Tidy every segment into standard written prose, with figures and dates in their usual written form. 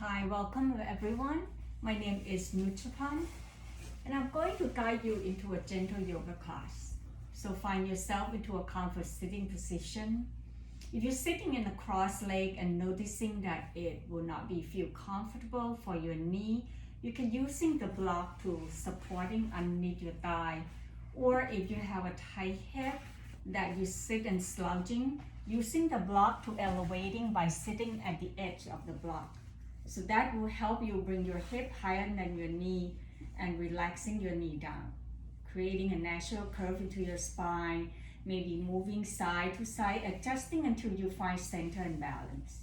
Hi, welcome everyone. My name is Nutrapan and I'm going to guide you into a gentle yoga class. So find yourself into a comfort sitting position. If you're sitting in a cross leg and noticing that it will not be feel comfortable for your knee, you can using the block to supporting underneath your thigh. Or if you have a tight hip that you sit and slouching, using the block to elevating by sitting at the edge of the block. So that will help you bring your hip higher than your knee and relaxing your knee down, creating a natural curve into your spine, maybe moving side to side, adjusting until you find center and balance.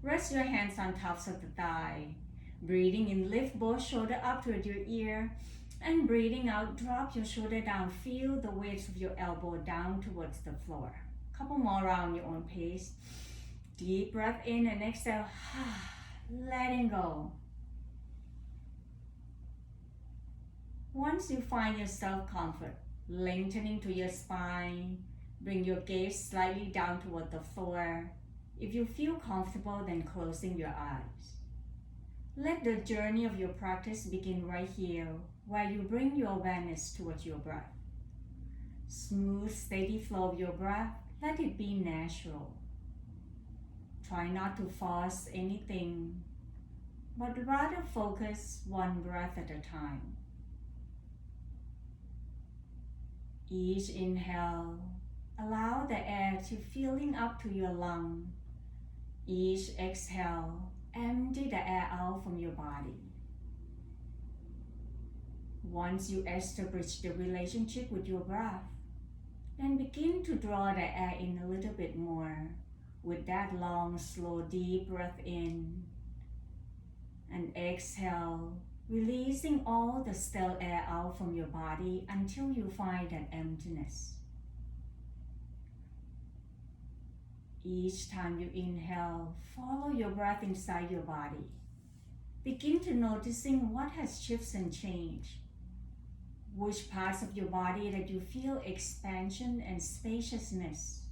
Rest your hands on tops of the thigh. Breathing in, lift both shoulders up toward your ear, and breathing out, drop your shoulder down. Feel the weight of your elbow down towards the floor. Couple more round your own pace. Deep breath in and exhale. Letting go. Once you find yourself comfort, lengthening to your spine, bring your gaze slightly down toward the floor. If you feel comfortable, then closing your eyes. Let the journey of your practice begin right here, where you bring your awareness towards your breath. Smooth, steady flow of your breath. Let it be natural. Try not to force anything, but rather focus one breath at a time. Each inhale, allow the air to filling up to your lung. Each exhale, empty the air out from your body. Once you establish the relationship with your breath, then begin to draw the air in a little bit more. With that long, slow, deep breath in and exhale, releasing all the stale air out from your body until you find that emptiness. Each time you inhale, follow your breath inside your body. Begin to noticing what has shifted and changed. Which parts of your body that you feel expansion and spaciousness.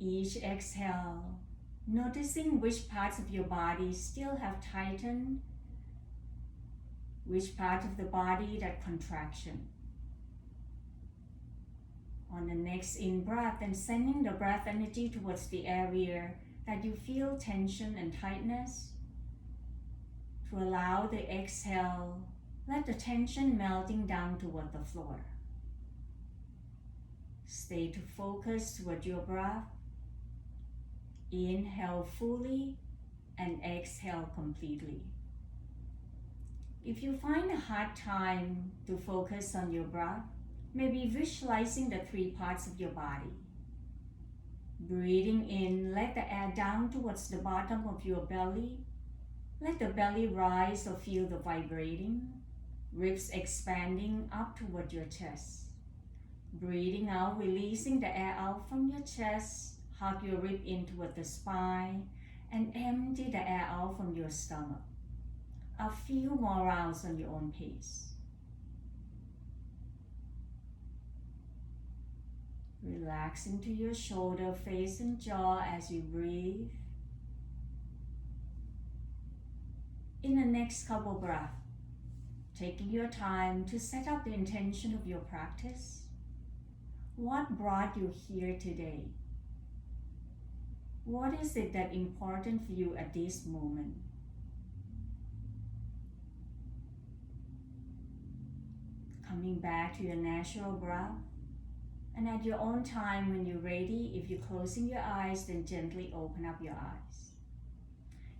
Each exhale, noticing which parts of your body still have tightened, which part of the body that contraction. On the next in-breath, and sending the breath energy towards the area that you feel tension and tightness. To allow the exhale, let the tension melting down toward the floor. Stay to focus toward your breath. Inhale fully and exhale completely. If you find a hard time to focus on your breath, maybe visualizing the three parts of your body. Breathing in, let the air down towards the bottom of your belly. Let the belly rise or feel the vibrating. Ribs expanding up toward your chest. Breathing out, releasing the air out from your chest. Hug your rib in toward the spine and empty the air out from your stomach. A few more rounds on your own pace. Relax into your shoulder, face and jaw as you breathe. In the next couple breaths, taking your time to set up the intention of your practice. What brought you here today? What is it that important for you at this moment? Coming back to your natural breath, and at your own time when you're ready, if you're closing your eyes, then gently open up your eyes.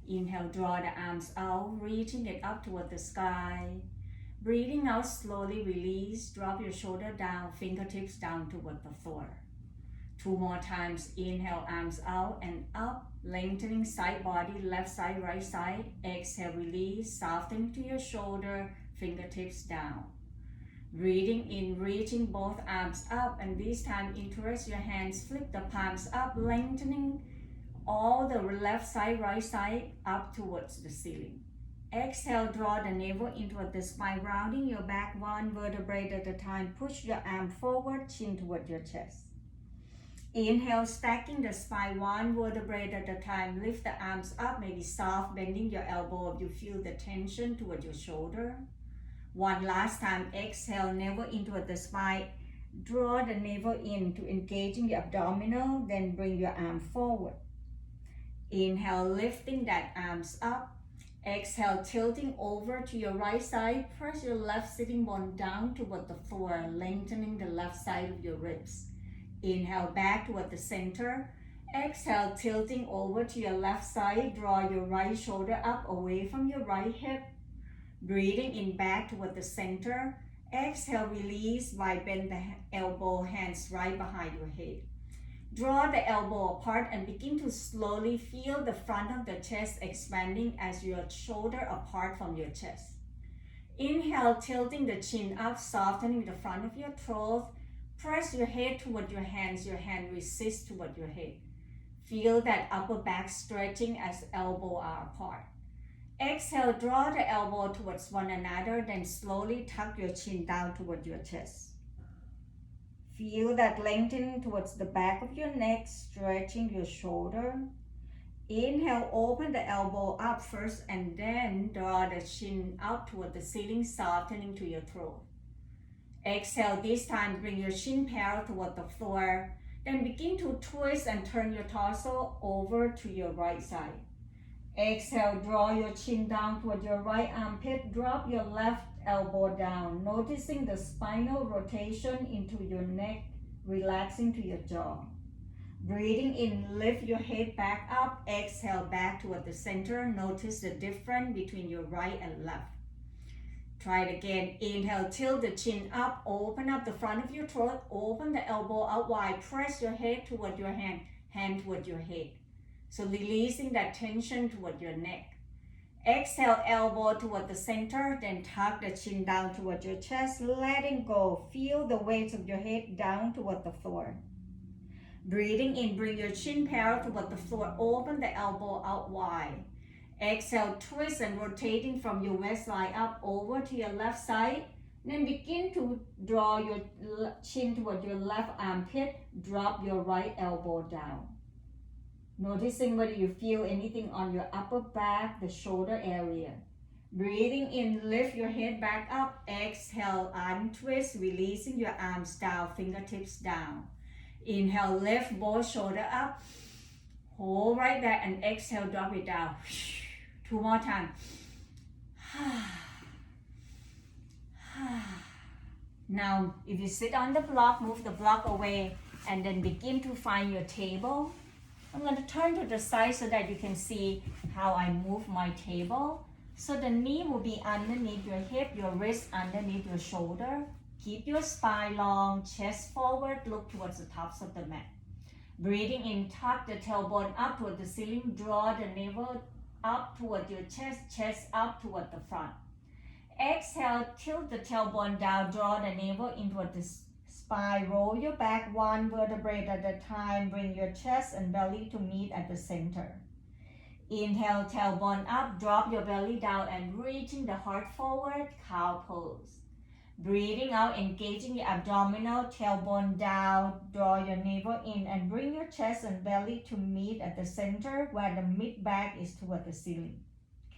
Inhale, draw the arms out, reaching it up toward the sky. Breathing out, slowly release, drop your shoulder down, fingertips down toward the floor. 2 more times, inhale, arms out and up, lengthening side body, left side, right side. Exhale, release, soften to your shoulder, fingertips down. Breathing in, reaching both arms up, and this time interlace your hands, flip the palms up, lengthening all the left side, right side up towards the ceiling. Exhale, draw the navel into the spine, rounding your back 1 vertebrae at a time. Push your arm forward, chin toward your chest. Inhale, stacking the spine one vertebrae at a time. Lift the arms up, maybe soft, bending your elbow if you feel the tension toward your shoulder. One last time, exhale, navel in toward the spine. Draw the navel in to engaging the abdominal, then bring your arm forward. Inhale, lifting that arms up. Exhale, tilting over to your right side. Press your left sitting bone down toward the floor, lengthening the left side of your ribs. Inhale, back toward the center. Exhale, tilting over to your left side. Draw your right shoulder up away from your right hip. Breathing in back toward the center. Exhale, release by bend the elbow, hands right behind your head. Draw the elbow apart and begin to slowly feel the front of the chest expanding as your shoulder apart from your chest. Inhale, tilting the chin up, softening the front of your throat. Press your head toward your hands. Your hand resists toward your head. Feel that upper back stretching as elbows are apart. Exhale, draw the elbow towards one another, then slowly tuck your chin down toward your chest. Feel that lengthening towards the back of your neck, stretching your shoulder. Inhale, open the elbow up first and then draw the chin up toward the ceiling, softening to your throat. Exhale, this time bring your chin parallel toward the floor. Then begin to twist and turn your torso over to your right side. Exhale, draw your chin down toward your right armpit. Drop your left elbow down, noticing the spinal rotation into your neck, relaxing to your jaw. Breathing in, lift your head back up. Exhale, back toward the center. Notice the difference between your right and left. Try it again. Inhale, tilt the chin up, open up the front of your throat, open the elbow out wide, press your head toward your hand toward your head. So releasing that tension toward your neck. Exhale, elbow toward the center, then tuck the chin down toward your chest, letting go. Feel the weight of your head down toward the floor. Breathing in, bring your chin parallel toward the floor, open the elbow out wide. Exhale, twist and rotating from your waistline up over to your left side. Then begin to draw your chin toward your left armpit, drop your right elbow down. Noticing whether you feel anything on your upper back, the shoulder area. Breathing in, lift your head back up. Exhale, untwist, releasing your arms down, fingertips down. Inhale, lift both shoulder up. Hold right there and exhale, drop it down. 2 more times. Now, if you sit on the block, move the block away and then begin to find your table. I'm going to turn to the side so that you can see how I move my table. So the knee will be underneath your hip, your wrist underneath your shoulder. Keep your spine long, chest forward, look towards the tops of the mat. Breathing in, tuck the tailbone up toward the ceiling, draw the navel up toward your chest, chest up toward the front. Exhale, tilt the tailbone down, draw the navel in toward the spine, roll your back one vertebrae at a time, bring your chest and belly to meet at the center. Inhale, tailbone up, drop your belly down and reaching the heart forward, cow pose. Breathing out, engaging your abdominal, tailbone down, draw your navel in and bring your chest and belly to meet at the center where the mid back is toward the ceiling.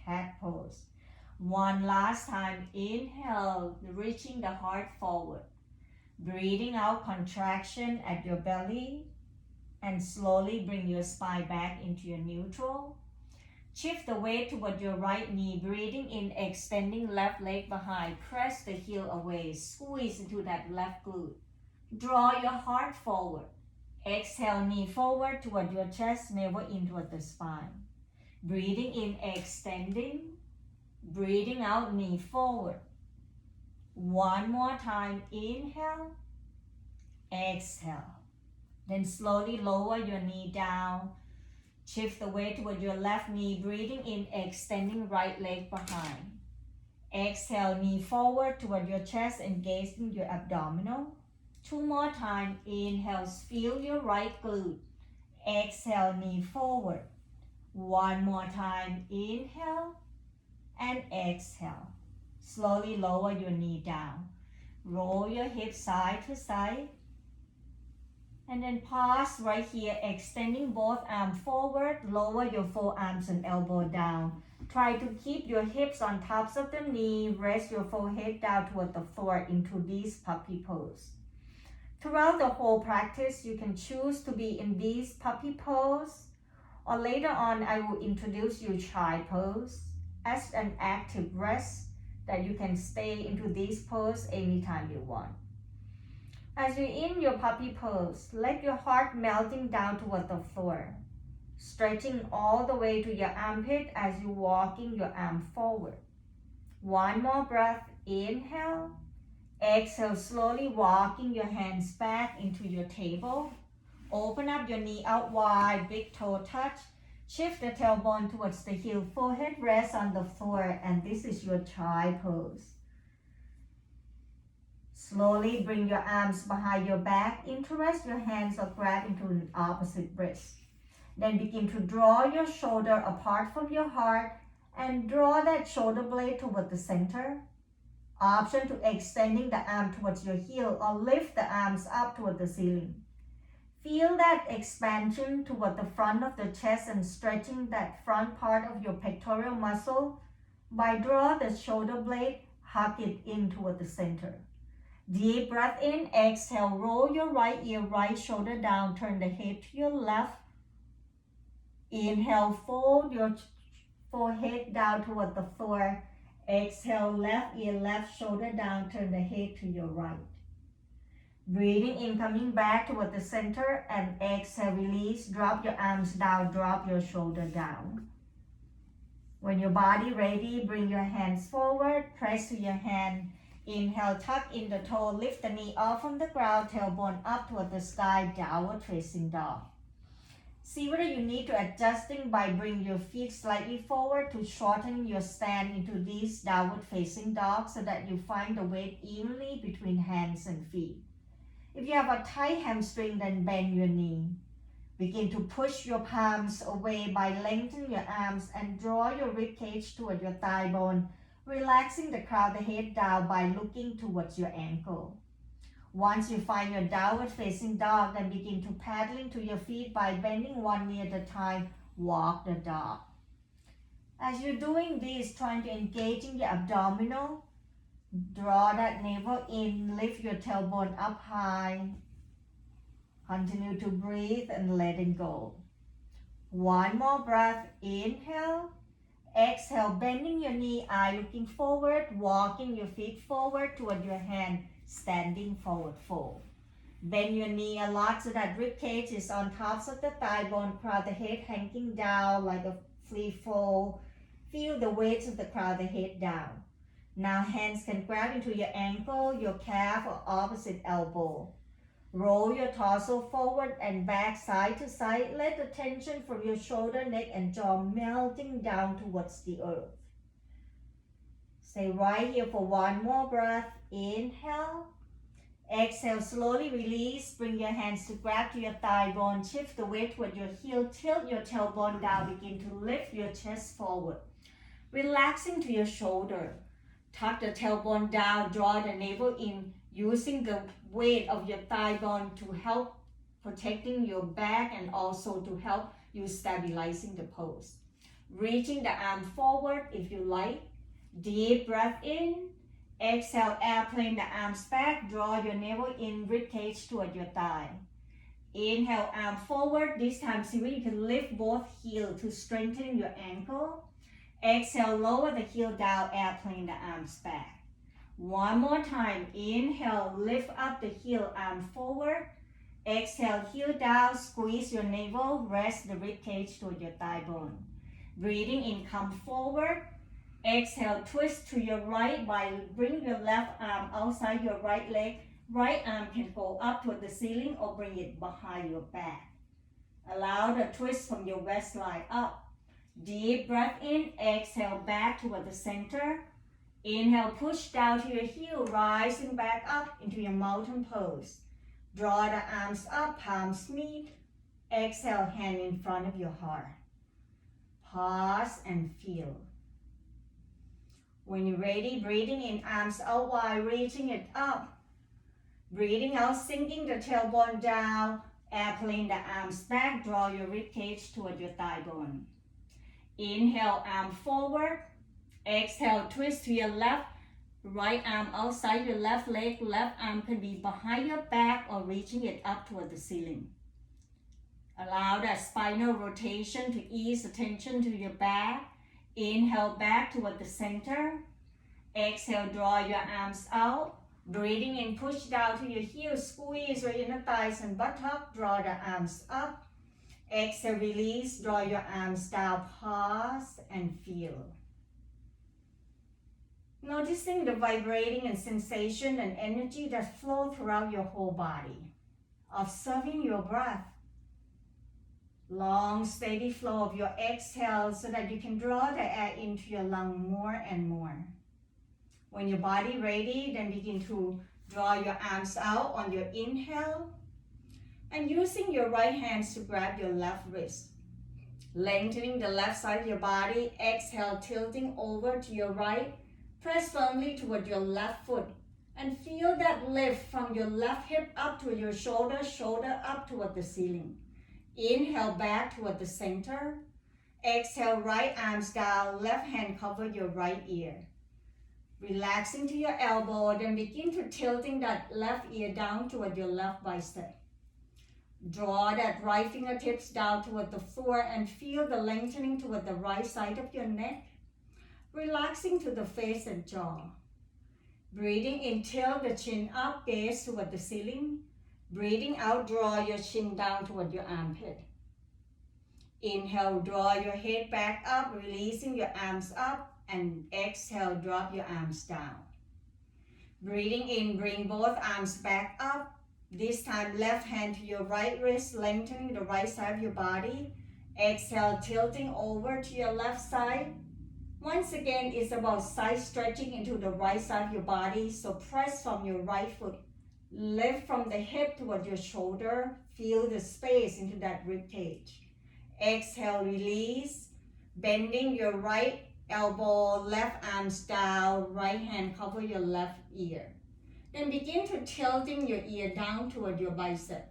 Cat pose. One last time, inhale, reaching the heart forward. Breathing out, contraction at your belly and slowly bring your spine back into your neutral. Shift the weight toward your right knee, breathing in, extending left leg behind. Press the heel away, squeeze into that left glute. Draw your heart forward. Exhale, knee forward toward your chest, navel in toward the spine. Breathing in, extending. Breathing out, knee forward. One more time, inhale, exhale. Then slowly lower your knee down. Shift the weight toward your left knee, breathing in, extending right leg behind. Exhale, knee forward toward your chest, engaging your abdominal. 2 more times. Inhale, feel your right glute. Exhale, knee forward. 1 more time. Inhale and exhale. Slowly lower your knee down. Roll your hips side to side. And then pause right here, extending both arms forward, lower your forearms and elbow down. Try to keep your hips on tops of the knee, rest your forehead down toward the floor into this puppy pose. Throughout the whole practice, you can choose to be in this puppy pose, or later on I will introduce you child pose as an active rest that you can stay into this pose anytime you want. As you're in your puppy pose, let your heart melting down toward the floor, stretching all the way to your armpit as you're walking your arm forward. One more breath, inhale. Exhale, slowly walking your hands back into your table. Open up your knee out wide, big toe touch. Shift the tailbone towards the heel, forehead rest on the floor, and this is your child pose. Slowly bring your arms behind your back, interlace your hands or grab into an opposite wrist. Then begin to draw your shoulder apart from your heart and draw that shoulder blade toward the center. Option to extending the arm towards your heel or lift the arms up toward the ceiling. Feel that expansion toward the front of the chest and stretching that front part of your pectoral muscle. By draw the shoulder blade, hug it in toward the center. Deep breath in, exhale, roll your right ear, right shoulder down, turn the head to your left. Inhale, fold your forehead down toward the floor. Exhale, left ear, left shoulder down, turn the head to your right. Breathing in, coming back toward the center, and exhale, release, drop your arms down, drop your shoulder down. When your body ready, bring your hands forward, press to your hand. Inhale, tuck in the toe, lift the knee off from the ground, tailbone up toward the sky, downward facing dog. See whether you need to adjusting by bringing your feet slightly forward to shorten your stand into this downward facing dog so that you find the weight evenly between hands and feet. If you have a tight hamstring, then bend your knee. Begin to push your palms away by lengthening your arms and draw your rib cage toward your thigh bone, relaxing the crown of the head down by looking towards your ankle. Once you find your downward facing dog, then begin to paddling to your feet by bending one knee at a time, walk the dog. As you're doing this, trying to engage in your abdominal, draw that navel in, lift your tailbone up high. Continue to breathe and let it go. One more breath, inhale. Exhale, bending your knee, eye looking forward, walking your feet forward toward your hand, standing forward fold. Bend your knee a lot so that rib cage is on tops of the thigh bone, crown of the head hanging down like a free fall. Feel the weight of the crown of the head down. Now hands can grab into your ankle, your calf, or opposite elbow. Roll your torso forward and back side to side. Let the tension from your shoulder, neck, and jaw melting down towards the earth. Stay right here for one more breath. Inhale. Exhale, slowly release. Bring your hands to grab to your thigh bone. Shift the weight toward your heel. Tilt your tailbone down. Begin to lift your chest forward. Relaxing to your shoulder. Tuck the tailbone down. Draw the navel in. Using the weight of your thigh bone to help protecting your back and also to help you stabilizing the pose. Reaching the arm forward if you like. Deep breath in. Exhale, airplane the arms back. Draw your navel in, rib cage toward your thigh. Inhale, arm forward. This time, see where you can lift both heels to strengthen your ankle. Exhale, lower the heel down, airplane the arms back. One more time. Inhale, lift up the heel, arm forward. Exhale, heel down, squeeze your navel, rest the rib cage toward your thigh bone. Breathing in, come forward. Exhale, twist to your right by bring your left arm outside your right leg. Right arm can go up toward the ceiling or bring it behind your back. Allow the twist from your waistline up. Deep breath in, exhale back toward the center. Inhale, push down to your heel, rising back up into your mountain pose. Draw the arms up, palms meet. Exhale, hand in front of your heart. Pause and feel. When you're ready, breathing in, arms out wide, reaching it up. Breathing out, sinking the tailbone down. Airplane the arms back, draw your rib cage toward your thigh bone. Inhale, arm forward. Exhale, twist to your left. Right arm outside your left leg. Left arm can be behind your back or reaching it up toward the ceiling. Allow that spinal rotation to ease the tension to your back. Inhale back toward the center. Exhale, draw your arms out. Breathing in, push down to your heels. Squeeze your inner thighs and buttock. Draw the arms up. Exhale, release. Draw your arms down. Pause and feel. Noticing the vibrating and sensation and energy that flow throughout your whole body. Observing your breath. Long, steady flow of your exhale so that you can draw the air into your lung more and more. When your body ready, then begin to draw your arms out on your inhale and using your right hands to grab your left wrist. Lengthening the left side of your body, exhale, tilting over to your right. Press firmly toward your left foot and feel that lift from your left hip up to your shoulder, shoulder up toward the ceiling. Inhale back toward the center. Exhale, right arms down, left hand cover your right ear. Relaxing to your elbow, then begin to tilting that left ear down toward your left bicep. Draw that right fingertips down toward the floor and feel the lengthening toward the right side of your neck. Relaxing to the face and jaw. Breathing in, tilt the chin up, gaze toward the ceiling. Breathing out, draw your chin down toward your armpit. Inhale, draw your head back up, releasing your arms up, and exhale, drop your arms down. Breathing in, bring both arms back up. This time, left hand to your right wrist, lengthening the right side of your body. Exhale, tilting over to your left side. Once again, it's about side stretching into the right side of your body. So press from your right foot. Lift from the hip toward your shoulder. Feel the space into that rib cage. Exhale, release. Bending your right elbow, left arms down, right hand cover your left ear. Then begin to tilting your ear down toward your bicep.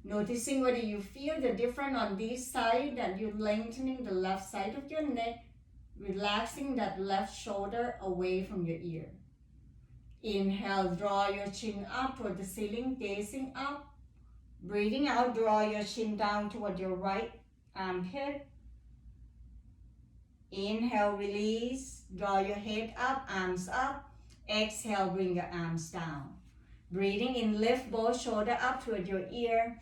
Noticing whether you feel the difference on this side, that you're lengthening the left side of your neck, relaxing that left shoulder away from your ear. Inhale, draw your chin up toward the ceiling, gazing up. Breathing out, draw your chin down toward your right armpit. Inhale, release, draw your head up, arms up. Exhale, bring your arms down. Breathing in, lift both shoulders up toward your ear.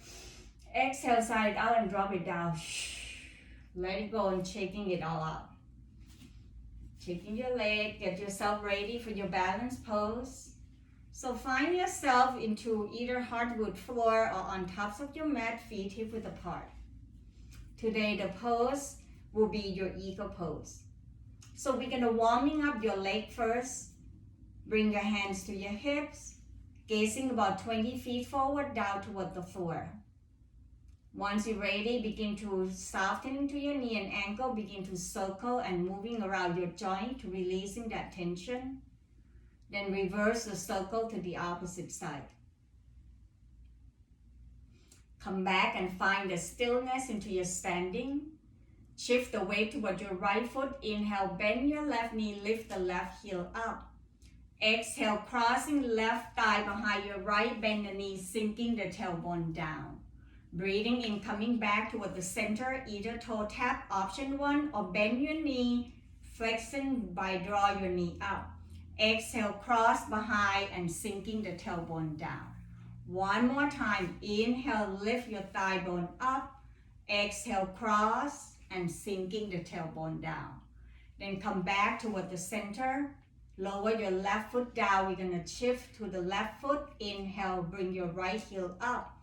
Exhale, side out and drop it down. Let it go and shaking it all out. Shaking your leg, get yourself ready for your balance pose. So find yourself into either hardwood floor or on tops of your mat, feet hip width apart. Today the pose will be your eagle pose. So we're gonna warming up your leg first. Bring your hands to your hips, gazing about 20 feet forward down toward the floor. Once you're ready, begin to soften into your knee and ankle, begin to circle and moving around your joint to releasing that tension. Then reverse the circle to the opposite side. Come back and find the stillness into your standing. Shift the weight toward your right foot. Inhale, bend your left knee, lift the left heel up. Exhale, crossing left thigh behind your right, bend the knee, sinking the tailbone down. Breathing in, coming back toward the center, either toe tap, option 1, or bend your knee, flexing by draw your knee up. Exhale, cross behind and sinking the tailbone down. One more time, inhale, lift your thigh bone up. Exhale, cross and sinking the tailbone down. Then come back toward the center. Lower your left foot down. We're gonna shift to the left foot. Inhale, bring your right heel up.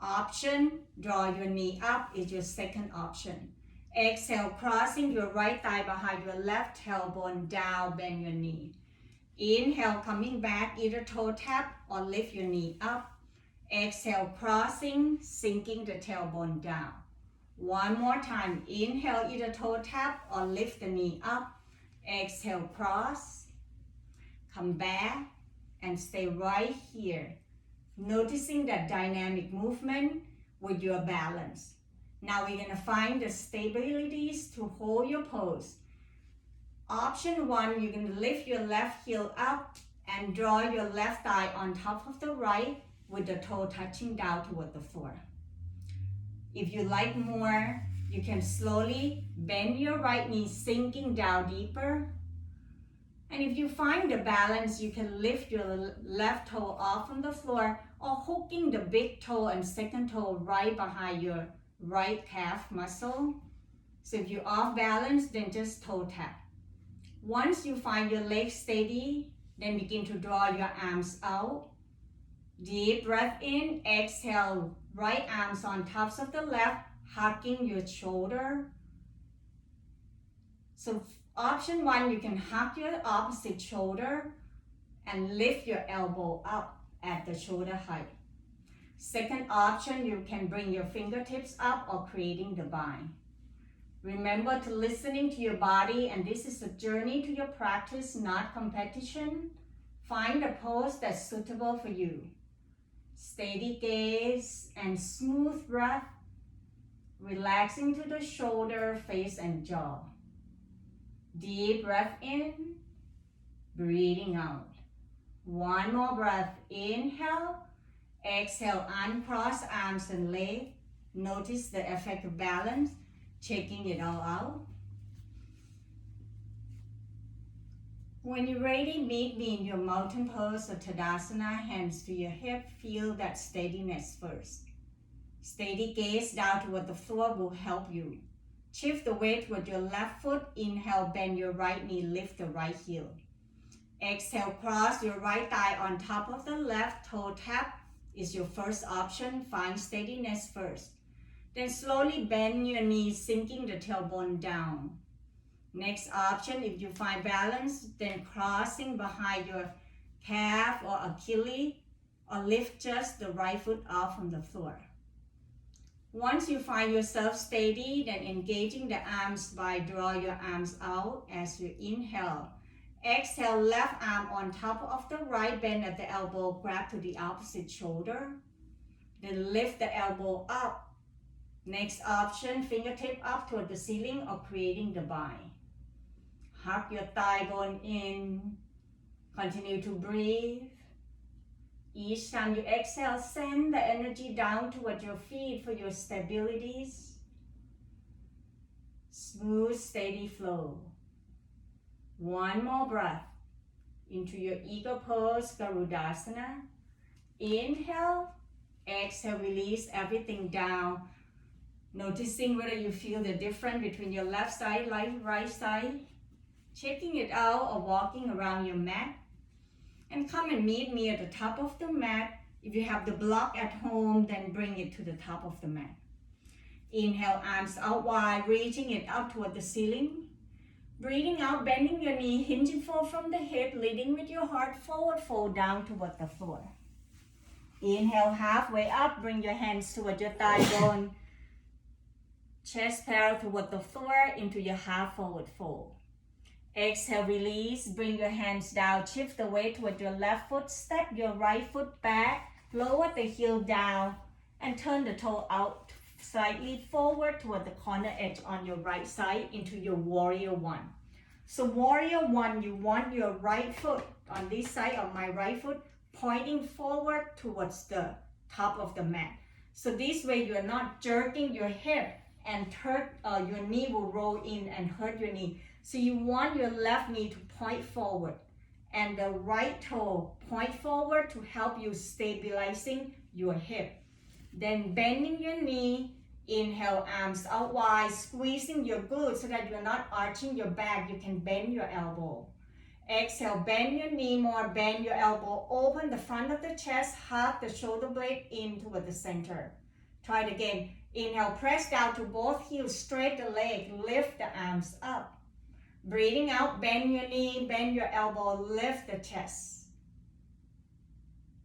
Option, draw your knee up is your second option. Exhale, crossing your right thigh behind your left, tailbone down, bend your knee. Inhale, coming back, either toe tap or lift your knee up. Exhale, crossing, sinking the tailbone down. One more time, inhale, either toe tap or lift the knee up. Exhale, cross, come back and stay right here. noticing that dynamic movement with your balance. Now we're going to find the stabilities to hold your pose. Option 1, you're going to lift your left heel up and draw your left thigh on top of the right with the toe touching down toward the floor. If you like more, you can slowly bend your right knee, sinking down deeper. And if you find the balance, you can lift your left toe off from the floor or hooking the big toe and second toe right behind your right calf muscle. So if you're off balance, then just toe tap. Once you find your legs steady, then begin to draw your arms out. Deep breath in, exhale, right arms on tops of the left, hugging your shoulder. So option 1, you can hug your opposite shoulder and lift your elbow up at the shoulder height. Second option, you can bring your fingertips up or creating the bind. Remember to listening to your body, and this is a journey to your practice, not competition. Find a pose that's suitable for you. Steady gaze and smooth breath, relaxing to the shoulder, face, and jaw. Deep breath in, breathing out. One more breath, inhale, exhale, uncross arms and legs. Notice the effect of balance, checking it all out. When you're ready, meet me in your mountain pose or Tadasana, hands to your hip. Feel that steadiness first. Steady gaze down toward the floor will help you. Shift the weight with your left foot. Inhale, bend your right knee, lift the right heel. Exhale, cross your right thigh on top of the left. Toe tap is your first option. Find steadiness first. Then slowly bend your knees, sinking the tailbone down. Next option, if you find balance, then crossing behind your calf or Achilles, or lift just the right foot off from the floor. Once you find yourself steady, then engaging the arms by draw your arms out as you inhale. Exhale, left arm on top of the right, bend at the elbow, grab to the opposite shoulder. Then lift the elbow up. Next option, fingertip up toward the ceiling or creating the bind. Hug your thigh bone in. Continue to breathe. Each time you exhale, send the energy down toward your feet for your stabilities. Smooth, steady flow. One more breath into your eagle pose, Garudasana. Inhale, exhale, release everything down. Noticing whether you feel the difference between your left side, right side. Checking it out or walking around your mat. And come and meet me at the top of the mat. If you have the block at home, then bring it to the top of the mat. Inhale, arms out wide, reaching it up toward the ceiling. Breathing out, bending your knee, hinging forward from the hip, leading with your heart, forward fold down toward the floor. Inhale, halfway up, bring your hands toward your thigh bone. Chest parallel toward the floor into your half forward fold. Exhale, release, bring your hands down, shift the weight toward your left foot, step your right foot back, lower the heel down, and turn the toe out slightly forward toward the corner edge on your right side into your warrior one. So warrior one, you want your right foot on this side of my right foot pointing forward towards the top of the mat. So this way you're not jerking your hip and your knee will roll in and hurt your knee. So you want your left knee to point forward and the right toe point forward to help you stabilizing your hip. Then bending your knee, inhale, arms out wide, squeezing your glutes so that you're not arching your back. You can bend your elbow. Exhale, bend your knee more, bend your elbow, open the front of the chest, hug the shoulder blade in toward the center. Try it again. Inhale, press down to both heels, straight the leg, lift the arms up. Breathing out, bend your knee, bend your elbow, lift the chest.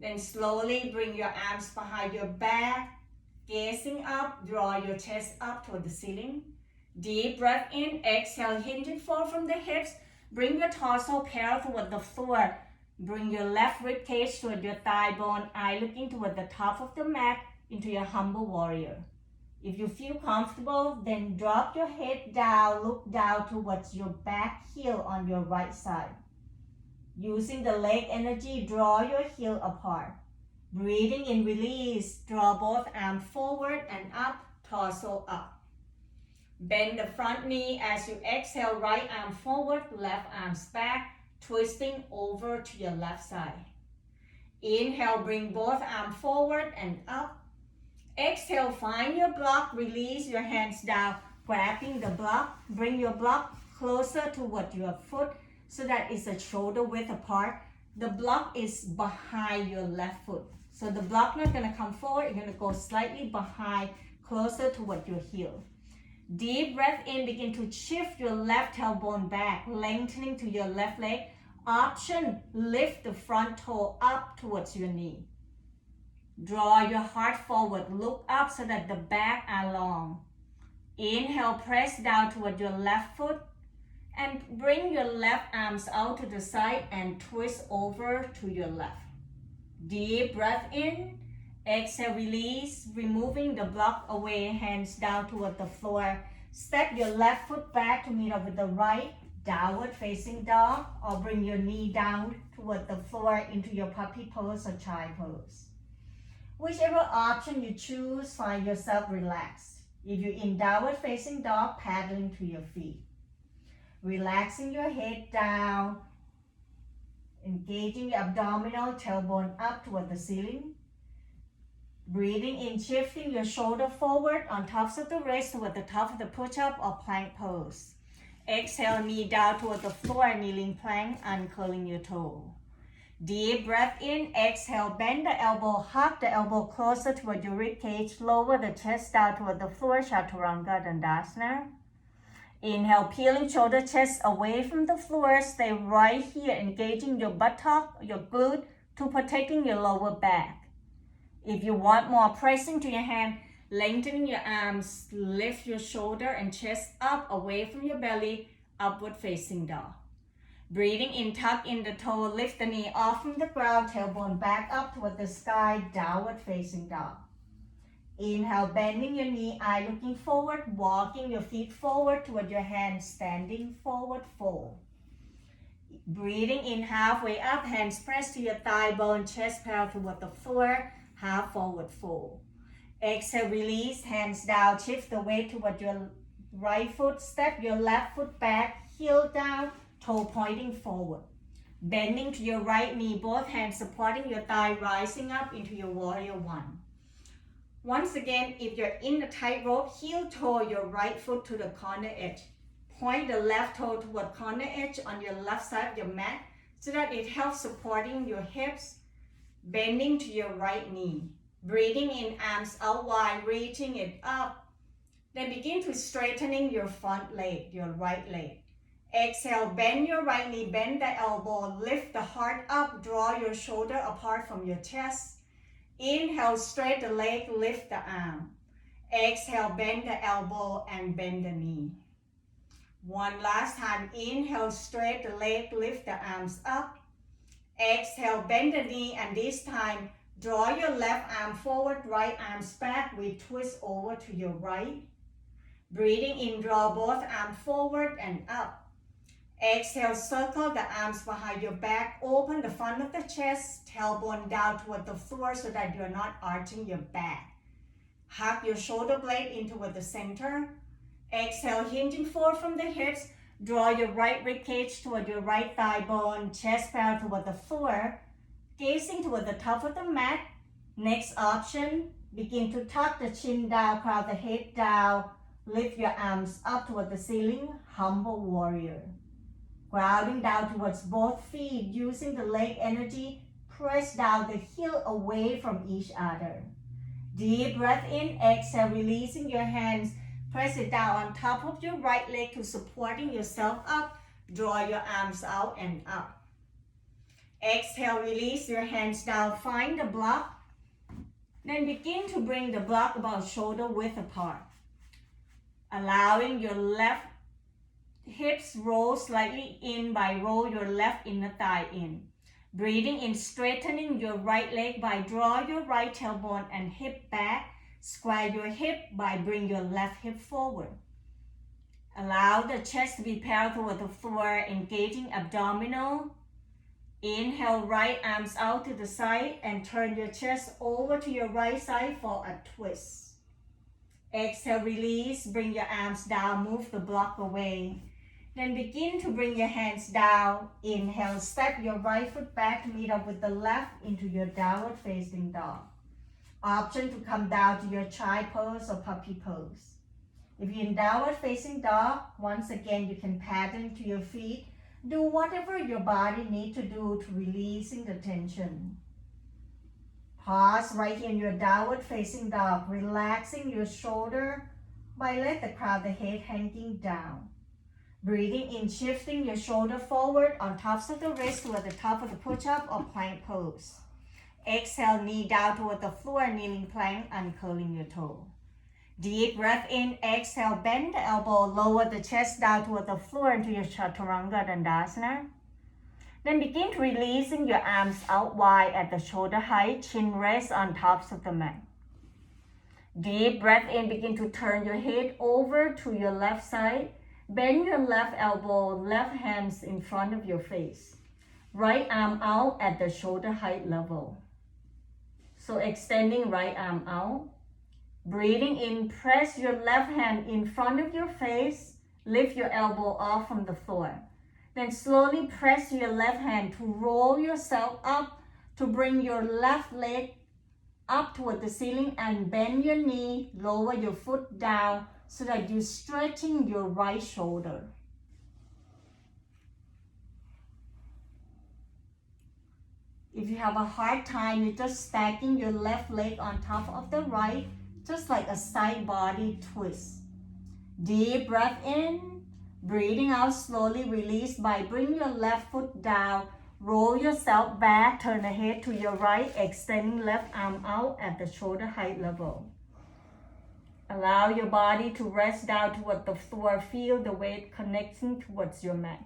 Then slowly bring your arms behind your back, gazing up, draw your chest up toward the ceiling. Deep breath in, exhale, hinging forward from the hips. Bring your torso parallel toward the floor. Bring your left rib cage toward your thigh bone, eye looking toward the top of the mat into your humble warrior. If you feel comfortable, then drop your head down, look down towards your back heel on your right side. Using the leg energy, draw your heel apart. Breathing in, release, draw both arms forward and up, torso up. Bend the front knee as you exhale, right arm forward, left arms back, twisting over to your left side. Inhale, bring both arms forward and up. Exhale, find your block, release your hands down, grabbing the block. Bring your block closer toward your foot so that it's a shoulder width apart. The block is behind your left foot. So the block not gonna come forward, you're gonna go slightly behind, closer toward your heel. Deep breath in, begin to shift your left tailbone back, lengthening to your left leg. Option, lift the front toe up towards your knee. Draw your heart forward, look up so that the back are long. Inhale, press down toward your left foot and bring your left arms out to the side and twist over to your left. Deep breath in, exhale, release, removing the block away, hands down toward the floor. Step your left foot back to meet up with the right, downward facing dog, or bring your knee down toward the floor into your puppy pose or child pose. Whichever option you choose, find yourself relaxed. If you're in downward facing dog, paddling to your feet. Relaxing your head down, engaging your abdominal, tailbone up toward the ceiling. Breathing in, shifting your shoulder forward on tops of the wrist toward the top of the push-up or plank pose. Exhale, knee down toward the floor, kneeling plank, uncurling your toe. Deep breath in, exhale, bend the elbow, hug the elbow closer toward your rib cage, lower the chest down toward the floor, Chaturanga Dandasana. Inhale, peeling shoulder chest away from the floor, stay right here, engaging your buttock, your glute, to protecting your lower back. If you want more, pressing to your hand, lengthening your arms, lift your shoulder and chest up away from your belly, upward facing dog. Breathing in, tuck in the toe, lift the knee off from the ground, tailbone back up toward the sky, downward facing dog. Inhale, bending your knee, eye looking forward, walking your feet forward toward your hands, standing forward fold. Breathing in, halfway up, hands pressed to your thigh bone, chest parallel toward the floor, half forward fold. Exhale, release, hands down, shift the weight toward your right foot, step your left foot back, heel down, toe pointing forward. Bending to your right knee, both hands supporting your thigh, rising up into your warrior one. Once again, if you're in the tightrope, heel toe your right foot to the corner edge. Point the left toe toward corner edge on your left side of your mat so that it helps supporting your hips, bending to your right knee. Breathing in, arms out wide, reaching it up. Then begin to straightening your front leg, your right leg. Exhale, bend your right knee, bend the elbow, lift the heart up, draw your shoulder apart from your chest. Inhale, straight the leg, lift the arm. Exhale, bend the elbow and bend the knee. One last time, inhale, straight the leg, lift the arms up. Exhale, bend the knee, and this time, draw your left arm forward, right arms back. We twist over to your right. Breathing in, draw both arms forward and up. Exhale, circle the arms behind your back. Open the front of the chest, tailbone down toward the floor so that you're not arching your back. Hug your shoulder blade in toward the center. Exhale, hinging forward from the hips. Draw your right rib cage toward your right thigh bone, chest parallel toward the floor. Gazing toward the top of the mat. Next option, begin to tuck the chin down, crown the head down. Lift your arms up toward the ceiling, humble warrior. Grounding down towards both feet, using the leg energy, press down the heel away from each other. Deep breath in, exhale, releasing your hands. Press it down on top of your right leg to supporting yourself up. Draw your arms out and up. Exhale, release your hands down, find the block. Then begin to bring the block about shoulder width apart. Allowing your left hips roll slightly in by roll your left inner thigh in. Breathing in, straightening your right leg by draw your right tailbone and hip back. Square your hip by bring your left hip forward. Allow the chest to be parallel with the floor, engaging abdominal. Inhale, right arms out to the side and turn your chest over to your right side for a twist. Exhale, release, bring your arms down, move the block away. Then begin to bring your hands down. Inhale, step your right foot back, meet up with the left into your downward facing dog. Option to come down to your child pose or puppy pose. If you're in downward facing dog, once again, you can pattern to your feet. Do whatever your body needs to do to releasing the tension. Pause right here in your downward facing dog, relaxing your shoulder by let the crown of the head hanging down. Breathing in, shifting your shoulder forward on tops of the wrist toward the top of the push-up or plank pose. Exhale, knee down toward the floor, kneeling plank, uncurling your toe. Deep breath in, exhale, bend the elbow, lower the chest down toward the floor into your Chaturanga Dandasana. Then begin to releasing your arms out wide at the shoulder height, chin rests on tops of the mat. Deep breath in, begin to turn your head over to your left side. Bend your left elbow, left hands in front of your face. Right arm out at the shoulder height level. So extending right arm out. Breathing in, press your left hand in front of your face. Lift your elbow off from the floor. Then slowly press your left hand to roll yourself up to bring your left leg up toward the ceiling and bend your knee, lower your foot down so that you're stretching your right shoulder. If you have a hard time, you're just stacking your left leg on top of the right, just like a side body twist. Deep breath in, breathing out slowly, release by bring your left foot down, roll yourself back, turn the head to your right, extending left arm out at the shoulder height level. Allow your body to rest down toward the floor, feel the weight connecting towards your mat.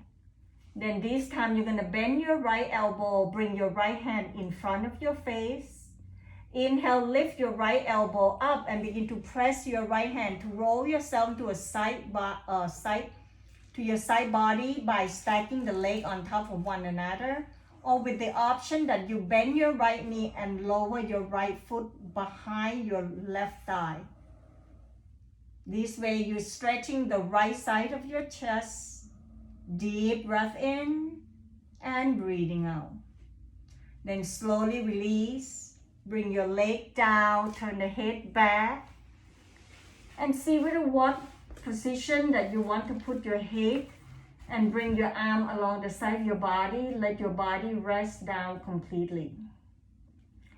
Then this time you're gonna bend your right elbow, bring your right hand in front of your face. Inhale, lift your right elbow up and begin to press your right hand to roll yourself to a side body by stacking the leg on top of one another, or with the option that you bend your right knee and lower your right foot behind your left thigh. This way you're stretching the right side of your chest. Deep breath in and breathing out. Then slowly release. Bring your leg down, turn the head back, and see with what position that you want to put your head, and bring your arm along the side of your body. Let your body rest down completely.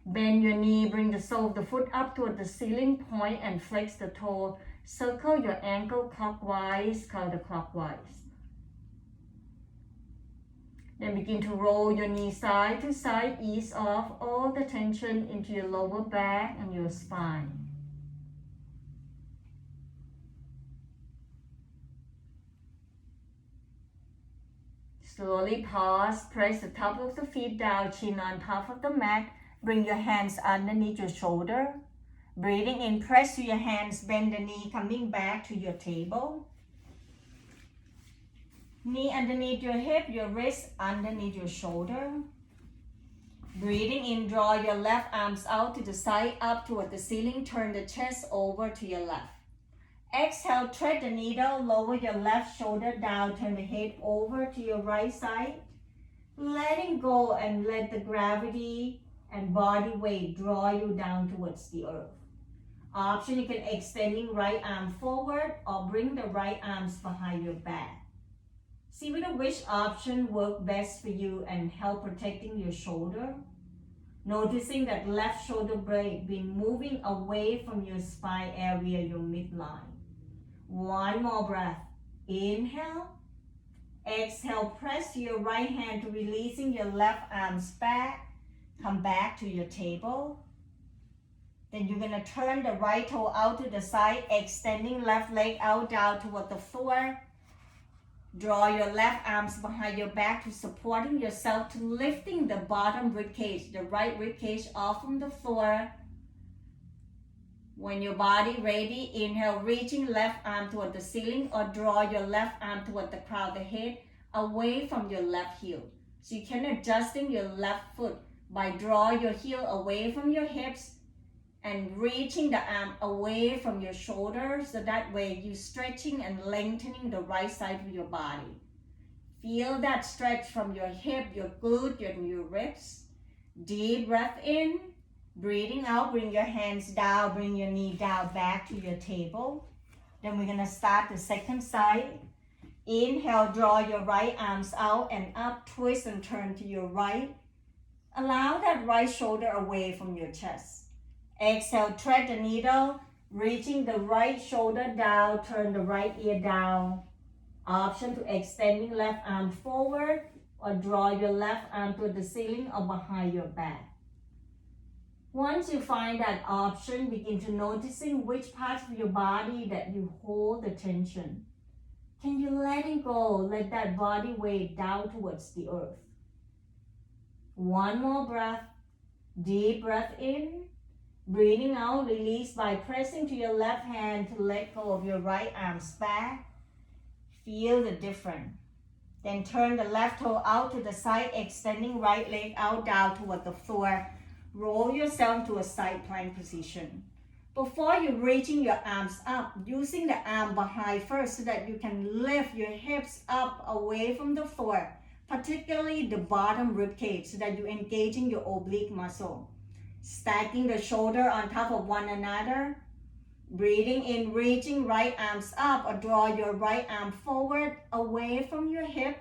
Bend your knee, bring the sole of the foot up toward the ceiling point and flex the toe. Circle your ankle clockwise, counterclockwise. Then begin to roll your knee side to side, ease off all the tension into your lower back and your spine. Slowly pause, press the top of the feet down, chin on top of the mat. Bring your hands underneath your shoulder. Breathing in, press to your hands, bend the knee, coming back to your table. Knee underneath your hip, your wrist underneath your shoulder. Breathing in, draw your left arms out to the side, up toward the ceiling. Turn the chest over to your left. Exhale, thread the needle, lower your left shoulder down, turn the head over to your right side. Letting go and let the gravity and body weight draw you down towards the earth. Option, you can extending right arm forward or bring the right arms behind your back. See which option works best for you and help protecting your shoulder. Noticing that left shoulder blade being moving away from your spine area, your midline. One more breath. Inhale. Exhale, press your right hand to releasing your left arms back. Come back to your table. Then you're going to turn the right toe out to the side, extending left leg out down toward the floor. Draw your left arms behind your back to supporting yourself to lifting the bottom rib cage, the right rib cage off from the floor. When your body ready, inhale, reaching left arm toward the ceiling or draw your left arm toward the crown of the head away from your left heel. So you can adjusting your left foot by draw your heel away from your hips and reaching the arm away from your shoulders, so that way you stretching and lengthening the right side of your body. Feel that stretch from your hip, your glute, your ribs. Deep breath in, breathing out, bring your hands down, bring your knee down back to your table. Then we're gonna start the second side. Inhale, draw your right arms out and up, twist and turn to your right. Allow that right shoulder away from your chest. Exhale, thread the needle, reaching the right shoulder down, turn the right ear down. Option to extending left arm forward or draw your left arm to the ceiling or behind your back. Once you find that option, begin to noticing which parts of your body that you hold the tension. Can you let it go? Let that body weight down towards the earth. One more breath. Deep breath in. Breathing out, release by pressing to your left hand to let go of your right arms back. Feel the difference. Then turn the left toe out to the side, extending right leg out down toward the floor. Roll yourself to a side plank position. Before you reaching your arms up, using the arm behind first so that you can lift your hips up away from the floor, particularly the bottom rib cage, so that you're engaging your oblique muscle. Stacking the shoulder on top of one another. Breathing in, reaching right arms up or draw your right arm forward away from your hip.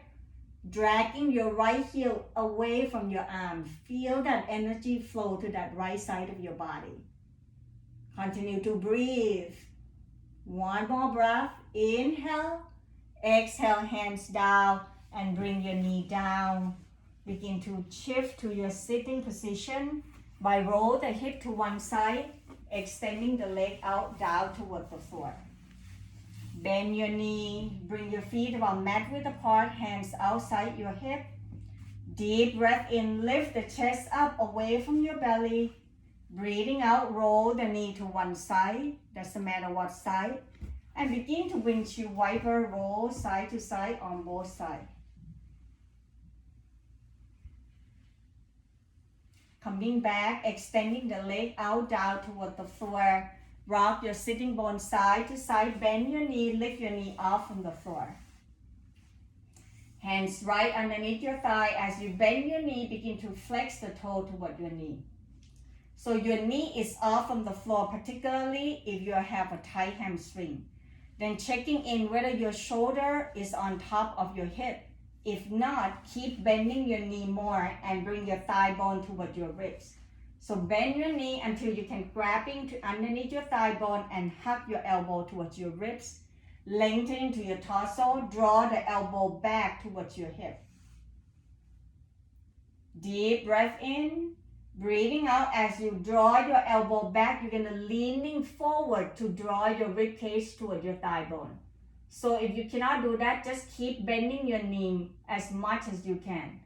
Dragging your right heel away from your arm. Feel that energy flow to that right side of your body. Continue to breathe. One more breath. Inhale. Exhale, hands down and bring your knee down. Begin to shift to your sitting position by roll the hip to one side, extending the leg out down toward the floor. Bend your knee, bring your feet about mat width apart, hands outside your hip. Deep breath in, lift the chest up away from your belly. Breathing out, roll the knee to one side, doesn't matter what side. And begin to windshield wiper, roll side to side on both sides. Coming back, extending the leg out down toward the floor. Rock your sitting bone side to side, bend your knee, lift your knee off from the floor. Hands right underneath your thigh. As you bend your knee, begin to flex the toe toward your knee. So your knee is off from the floor, particularly if you have a tight hamstring. Then checking in whether your shoulder is on top of your hip. If not, keep bending your knee more and bring your thigh bone toward your ribs. So bend your knee until you can grabbing to underneath your thigh bone and hug your elbow towards your ribs. Lengthening to your torso, draw the elbow back towards your hip. Deep breath in, breathing out. As you draw your elbow back, you're gonna leaning forward to draw your rib cage toward your thigh bone. So if you cannot do that, just keep bending your knee as much as you can.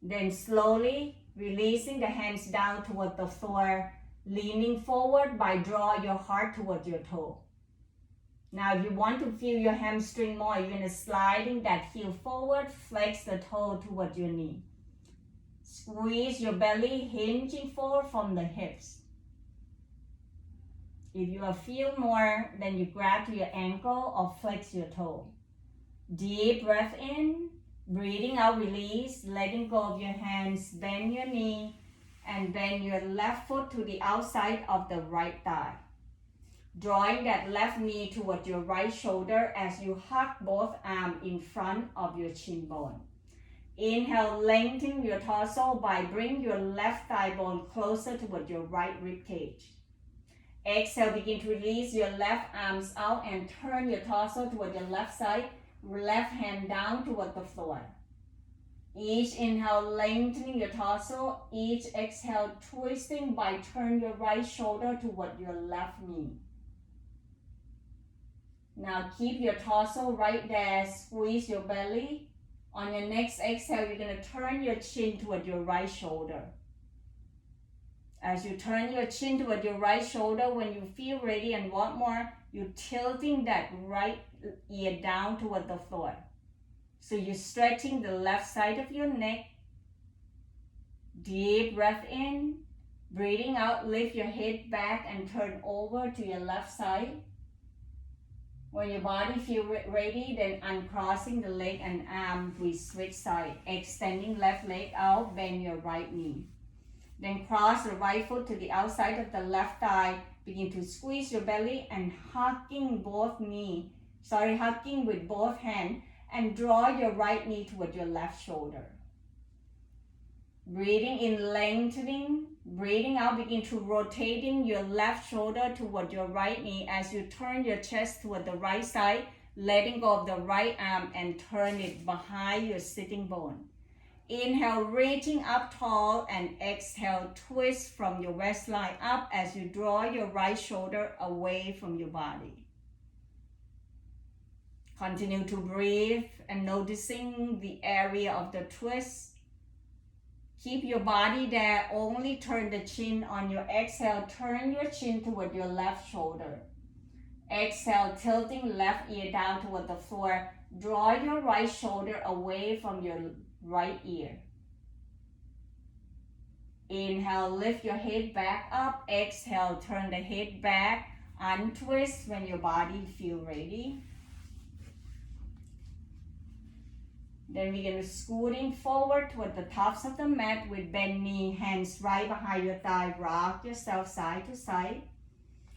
Then slowly releasing the hands down toward the floor, leaning forward by draw your heart toward your toe. Now if you want to feel your hamstring more, you're gonna sliding that heel forward, flex the toe toward your knee. Squeeze your belly, hinging forward from the hips. If you feel more, then you grab to your ankle or flex your toe. Deep breath in, breathing out, release, letting go of your hands, bend your knee, and bend your left foot to the outside of the right thigh. Drawing that left knee toward your right shoulder as you hug both arms in front of your shin bone. Inhale, lengthen your torso by bringing your left thigh bone closer toward your right rib cage. Exhale, begin to release your left arms out and turn your torso toward your left side, left hand down toward the floor. Each inhale, lengthening your torso. Each exhale, twisting by turn your right shoulder toward your left knee. Now keep your torso right there, squeeze your belly. On your next exhale, you're going to turn your chin toward your right shoulder. As you turn your chin toward your right shoulder, when you feel ready and want more, you're tilting that right ear down toward the floor. So you're stretching the left side of your neck. Deep breath in. Breathing out, lift your head back and turn over to your left side. When your body feels ready, then uncrossing the leg and arm, we switch side. Extending left leg out, bend your right knee. Then cross the right foot to the outside of the left thigh. Begin to squeeze your belly and hugging with both hands, and draw your right knee toward your left shoulder. Breathing in, lengthening. Breathing out, begin to rotating your left shoulder toward your right knee as you turn your chest toward the right side, letting go of the right arm and turn it behind your sitting bone. Inhale, reaching up tall, and exhale, twist from your waistline up as you draw your right shoulder away from your body. Continue to breathe and noticing the area of the twist. Keep your body there, only turn the chin on your exhale, turn your chin toward your left shoulder. Exhale, tilting left ear down toward the floor. Draw your right shoulder away from your right ear. Inhale, lift your head back up. Exhale, turn the head back. Untwist when your body feels ready. Then we're going to scooting forward toward the tops of the mat with bent knee, hands right behind your thigh. Rock yourself side to side.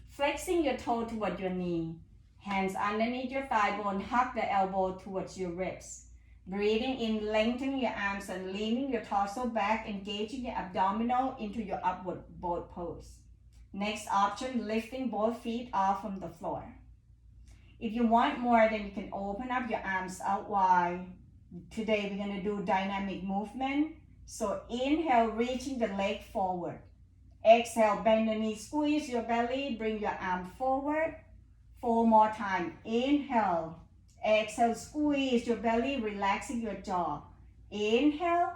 Flexing your toe toward your knee. Hands underneath your thigh bone, hug the elbow towards your ribs. Breathing in, lengthening your arms and leaning your torso back, engaging your abdominal into your upward boat pose. Next option, lifting both feet off from the floor. If you want more, then you can open up your arms out wide. Today we're going to do dynamic movement. So inhale, reaching the leg forward. Exhale, bend the knee, squeeze your belly, bring your arm forward. 4 more times. Inhale. Exhale, squeeze your belly, relaxing your jaw. Inhale.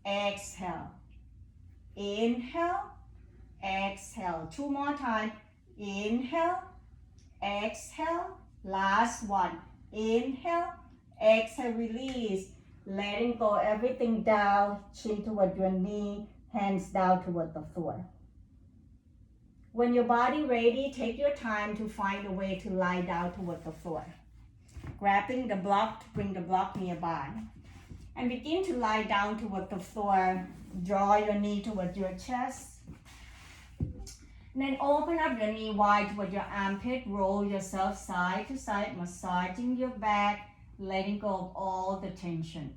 Exhale. Inhale. Exhale. 2 more times. Inhale. Exhale. Last one. Inhale. Exhale, release. Letting go everything down. Chin toward your knee. Hands down toward the floor. When your body ready, take your time to find a way to lie down toward the floor. Grabbing the block to bring the block nearby. And begin to lie down toward the floor. Draw your knee toward your chest. And then open up your knee wide toward your armpit. Roll yourself side to side, massaging your back, letting go of all the tension.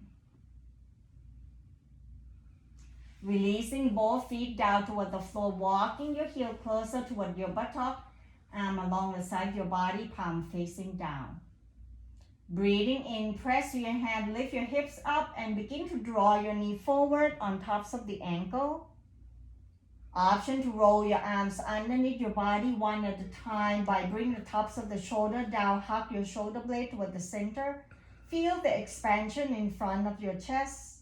Releasing both feet down toward the floor, walking your heel closer toward your buttock, arm along the side of your body, palm facing down. Breathing in, press your hand, lift your hips up and begin to draw your knee forward on tops of the ankle. Option to roll your arms underneath your body one at a time by bringing the tops of the shoulder down, hug your shoulder blade toward the center. Feel the expansion in front of your chest.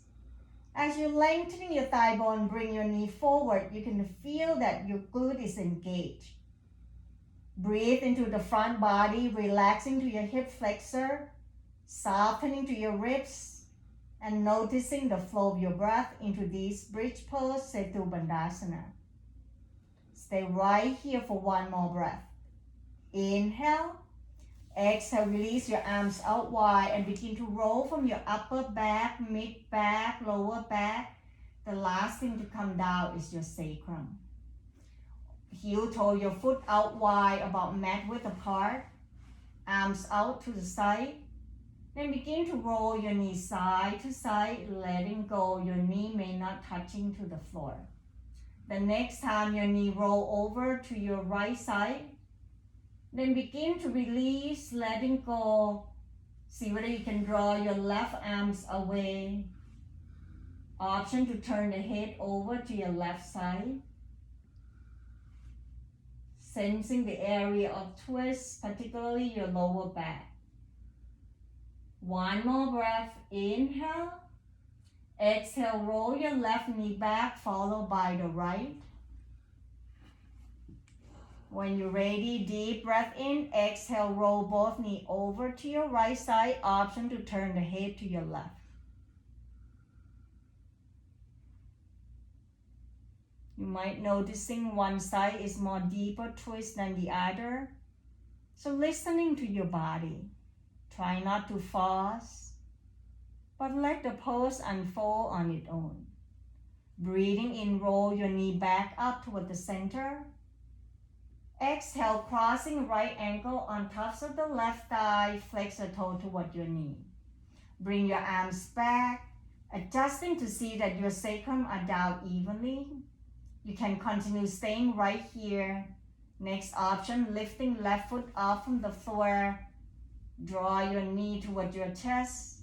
As you lengthen your thigh bone, bring your knee forward, you can feel that your glute is engaged. Breathe into the front body, relaxing to your hip flexor, softening to your ribs, and noticing the flow of your breath into this bridge pose, Setu Bandhasana. Stay right here for 1 more breath. Inhale. Exhale, release your arms out wide and begin to roll from your upper back, mid back, lower back. The last thing to come down is your sacrum. Heel toe your foot out wide, about mat width apart. Arms out to the side. Then begin to roll your knee side to side, letting go. Your knee may not touching to the floor. The next time your knee roll over to your right side, then begin to release, letting go. See whether you can draw your left arms away. Option to turn the head over to your left side. sensing the area of twist, particularly your lower back. One more breath, inhale. Exhale, roll your left knee back, followed by the right. When you're ready, deep breath in. Exhale, roll both knees over to your right side. Option to turn the head to your left. You might noticing one side is more deeper twist than the other. So listening to your body. Try not to force, but let the pose unfold on its own. Breathing in, roll your knee back up toward the center. Exhale, crossing right ankle on tops of the left thigh, flex the toe toward your knee. Bring your arms back, adjusting to see that your sacrum are down evenly. You can continue staying right here. Next option, lifting left foot off from the floor. Draw your knee toward your chest.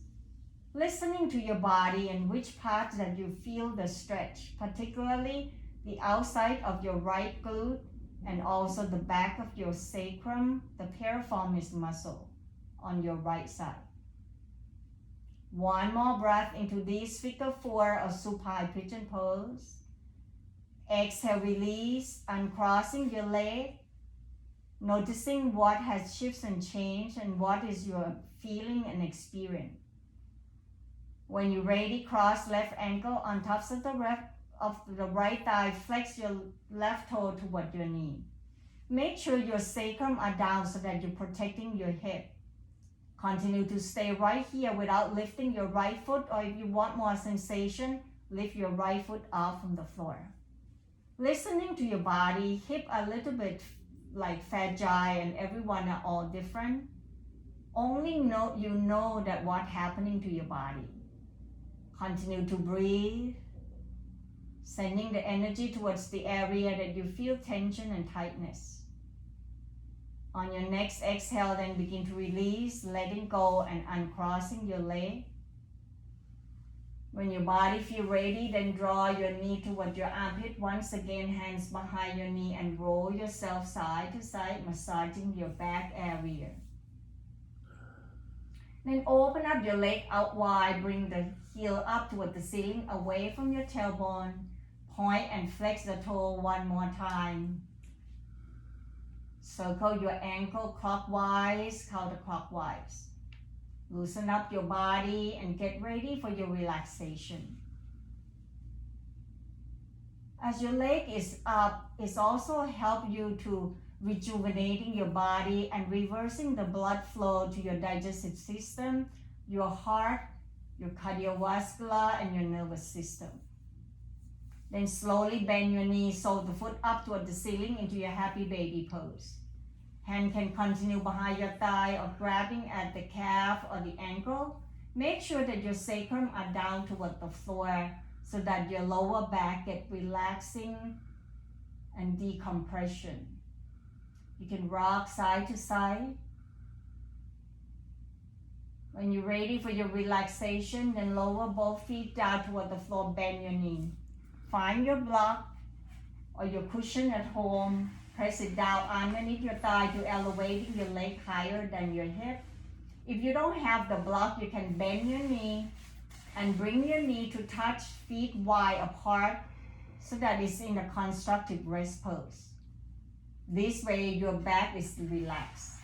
Listening to your body and which parts that you feel the stretch, particularly the outside of your right glute and also the back of your sacrum, the piriformis muscle on your right side. One more breath into this figure 4 or supine pigeon pose. Exhale, release, uncrossing your leg. Noticing what has shifted and changed and what is your feeling and experience. When you're ready, cross left ankle on tops of the right thigh, flex your left toe toward your knee. Make sure your sacrum are down so that you're protecting your hip. Continue to stay right here without lifting your right foot, or if you want more sensation, lift your right foot off from the floor. Listening to your body, hip a little bit like fragile and everyone are all different. Only you know that what's happening to your body. Continue to breathe, sending the energy towards the area that you feel tension and tightness. On your next exhale, then begin to release, letting go and uncrossing your leg. When your body feels ready, then draw your knee toward your armpit. Once again, hands behind your knee and roll yourself side to side, massaging your back area. Then open up your leg out wide, bring the heel up toward the ceiling, away from your tailbone. Point and flex the toe one more time. Circle your ankle clockwise, counterclockwise. Loosen up your body and get ready for your relaxation. As your leg is up, it's also help you to rejuvenating your body and reversing the blood flow to your digestive system, your heart, your cardiovascular, and your nervous system. Then slowly bend your knees, so the foot up toward the ceiling into your happy baby pose. Hand can continue behind your thigh or grabbing at the calf or the ankle. Make sure that your sacrum are down toward the floor so that your lower back get relaxing and decompression. You can rock side to side. When you're ready for your relaxation, then lower both feet down toward the floor, bend your knee. Find your block or your cushion at home. Press it down underneath your thigh to elevating your leg higher than your hip. If you don't have the block, you can bend your knee and bring your knee to touch feet wide apart so that it's in a constructive rest pose. This way your back is relaxed.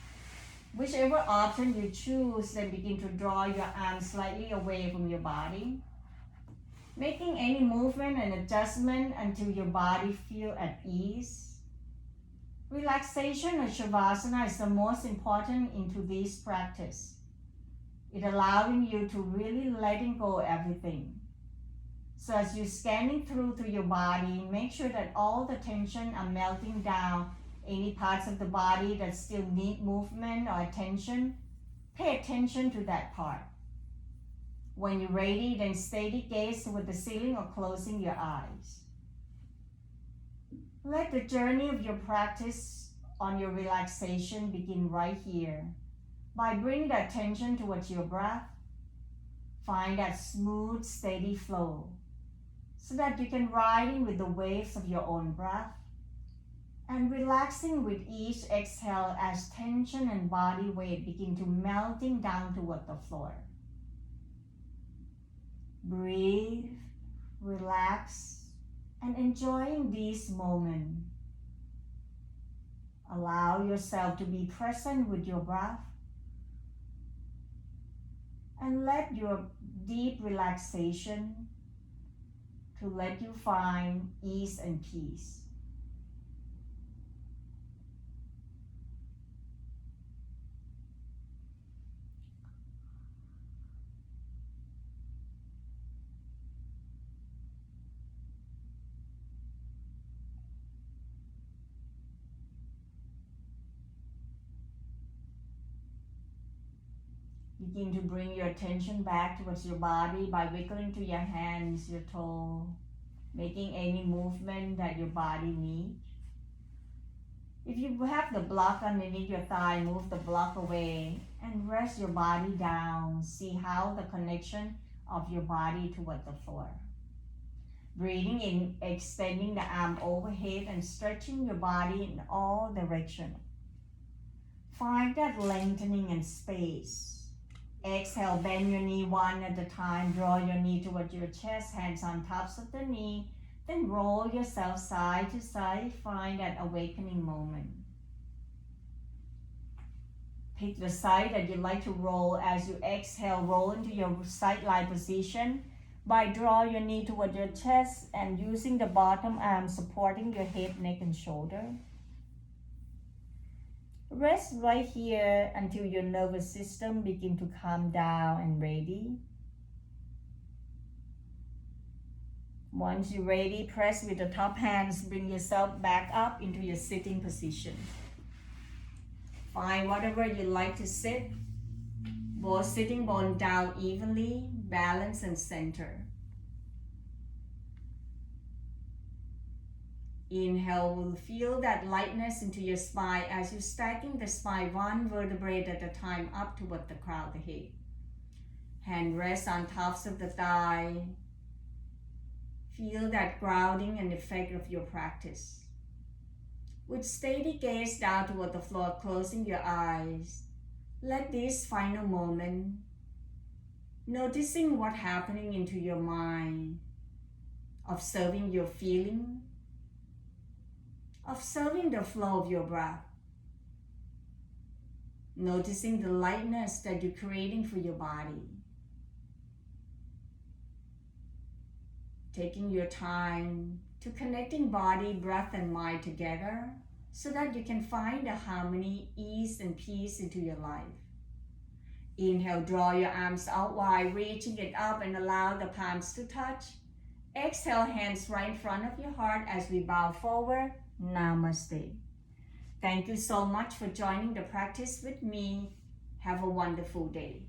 Whichever option you choose, then begin to draw your arms slightly away from your body. Making any movement and adjustment until your body feels at ease. Relaxation of Shavasana is the most important into this practice. It allowing you to really letting go everything. So as you're scanning through your body, make sure that all the tension are melting down. Any parts of the body that still need movement or attention, pay attention to that part. When you're ready, then steady gaze toward the ceiling or closing your eyes. Let the journey of your practice on your relaxation begin right here by bringing the attention towards your breath. Find that smooth, steady flow so that you can ride in with the waves of your own breath. And relaxing with each exhale as tension and body weight begin to melting down toward the floor. Breathe, relax, and enjoying this moment. Allow yourself to be present with your breath and let your deep relaxation to let you find ease and peace. Begin to bring your attention back towards your body by wiggling to your hands, your toe, making any movement that your body needs. If you have the block underneath your thigh, move the block away and rest your body down. See how the connection of your body toward the floor. Breathing in, extending the arm overhead and stretching your body in all directions. Find that lengthening and space. Exhale, bend your knee one at a time. Draw your knee toward your chest, hands on tops of the knee. Then roll yourself side to side. Find that awakening moment. Pick the side that you like to roll. As you exhale, roll into your side lie position. By draw your knee toward your chest and using the bottom arm supporting your head, neck, and shoulder. Rest right here until your nervous system begin to calm down and ready. Once you're ready, press with the top hands, bring yourself back up into your sitting position. Find whatever you like to sit. Both sitting bone down evenly, balance and center. Inhale, will feel that lightness into your spine as you're stacking the spine one vertebrae at a time up toward the crown of the head. Hand rests on tops of the thigh. Feel that grounding and effect of your practice. With steady gaze down toward the floor, closing your eyes, let this final moment, noticing what's happening into your mind, observing your feeling, observing the flow of your breath, noticing the lightness that you're creating for your body. Taking your time to connecting body, breath, and mind together so that you can find the harmony, ease, and peace into your life. Inhale, draw your arms out wide, reaching it up and allow the palms to touch. Exhale, hands right in front of your heart as we bow forward. Namaste. Thank you so much for joining the practice with me. Have a wonderful day.